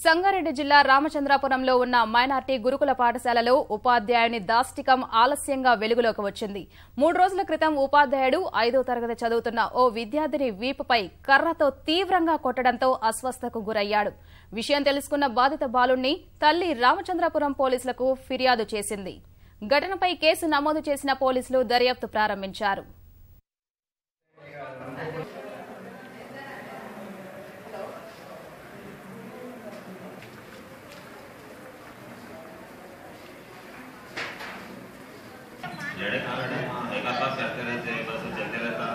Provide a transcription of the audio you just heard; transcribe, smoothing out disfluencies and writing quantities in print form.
సంగారెడ్డి జిల్లా రామచంద్రాపురంలో ఉన్న మైనార్టీ గురుకుల పాఠశాలలో ఉపాధ్యాయుని దాష్టికం ఆలస్యంగా వెలుగులోకి వచ్చింది. 3 రోజుల క్రితం ఉపాధ్యాయుడు 5వ తరగతి చదువుతున్న ఓ విద్యార్థిని వీపుపై కర్రతో తీవ్రంగా కొట్టడంతో అస్వస్థతకు గురయ్యాడు. విషయం తెలుసుకున్న బాధిత బాలుణ్ణి తల్లి రామచంద్రాపురం పోలీసులకు ఫిర్యాదు చేసింది. ఘటనపై కేసు నమోదు చేసిన పోలీసులు దర్యాప్తు ప్రారంభించారు. एक आसपास करते रहते बस चलते रहता